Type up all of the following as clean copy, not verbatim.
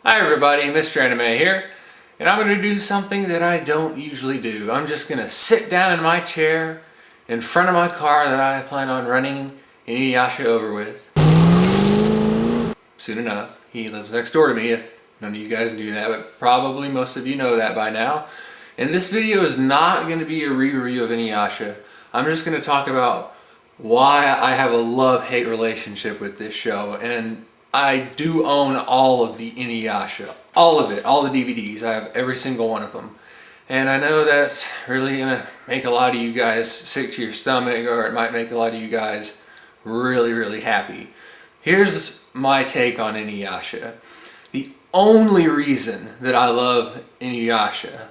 Hi everybody, Mr. Anime here, and I'm going to do something that I don't usually do. I'm just going to sit down in my chair in front of my car that I plan on running Inuyasha over with. Soon enough. He lives next door to me, if none of you guys knew that, but probably most of you know that by now. And this video is not going to be a re-review of Inuyasha. I'm just going to talk about why I have a love-hate relationship with this show, and I do own all of the Inuyasha. All of it. All the DVDs. I have every single one of them. And I know that's really going to make a lot of you guys sick to your stomach, or it might make a lot of you guys really, really happy. Here's my take on Inuyasha. The only reason that I love Inuyasha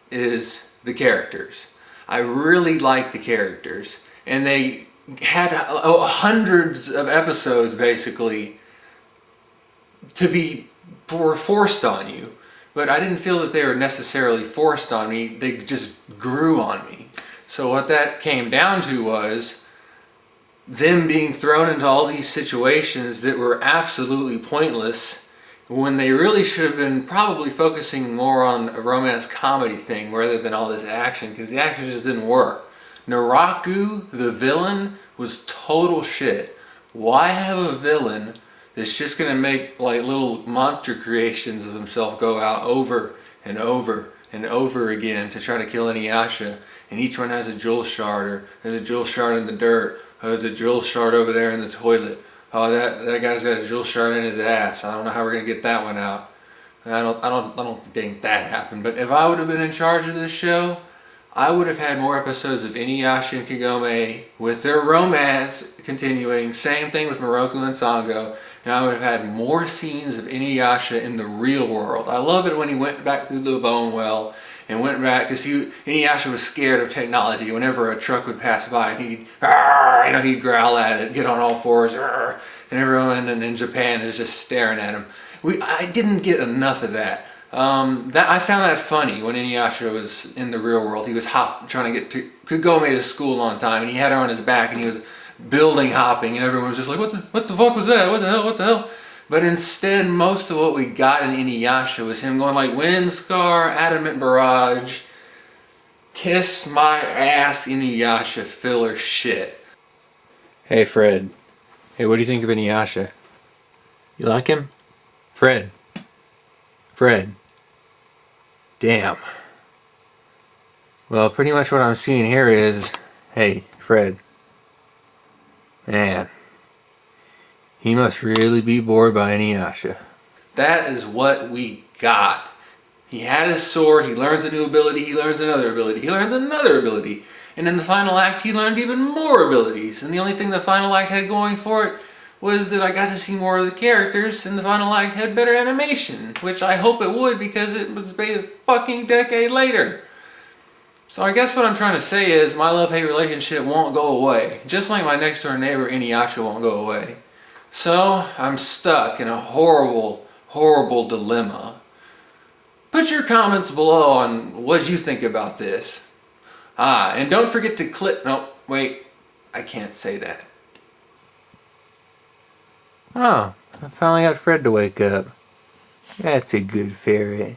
is the characters. I really like the characters. And they had hundreds of episodes, basically, to be forced on you, but I didn't feel that they were necessarily forced on me. They just grew on me. So what that came down to was them being thrown into all these situations that were absolutely pointless, when they really should have been probably focusing more on a romance comedy thing rather than all this action, because the action just didn't work. Naraku, the villain, was total shit. Why have a villain that's just going to make like little monster creations of himself go out over and over and over again to try to kill Inuyasha, and each one has a jewel shard, or there's a jewel shard in the dirt, or there's a jewel shard over there in the toilet. Oh, that guy's got a jewel shard in his ass. I don't know how we're going to get that one out. I don't think that happened. But if I would have been in charge of this show, I would have had more episodes of Inuyasha and Kagome with their romance continuing. Same thing with Moroku and Sango. And I would have had more scenes of Inuyasha in the real world. I love it when he went back through the bone well and went back, because Inuyasha was scared of technology. Whenever a truck would pass by, he'd growl at it, get on all fours, and everyone in Japan is just staring at him. I didn't get enough of that. I found that funny when Inuyasha was in the real world. He was trying to get to Kagome to school on time, and he had her on his back, and he was building hopping, and everyone was just like, what the fuck was that? What the hell? But instead, most of what we got in Inuyasha was him going like, Wind Scar, Adamant Barrage, kiss my ass, Inuyasha filler shit. Hey Fred. Hey, what do you think of Inuyasha? You like him? Fred. Damn. Well, pretty much what I'm seeing here is, hey, Fred. Man, he must really be bored by Inuyasha. That is what we got. He had his sword, he learns a new ability, he learns another ability, he learns another ability. And in the final act, he learned even more abilities. And the only thing the final act had going for it was that I got to see more of the characters, and the final act had better animation, which I hope it would, because it was made a fucking decade later. So I guess what I'm trying to say is my love-hate relationship won't go away, just like my next door neighbor Inuyasha won't go away. So I'm stuck in a horrible, horrible dilemma. Put your comments below on what you think about this. And don't forget to click... No, wait, I can't say that. Oh, I finally got Fred to wake up. That's a good ferret.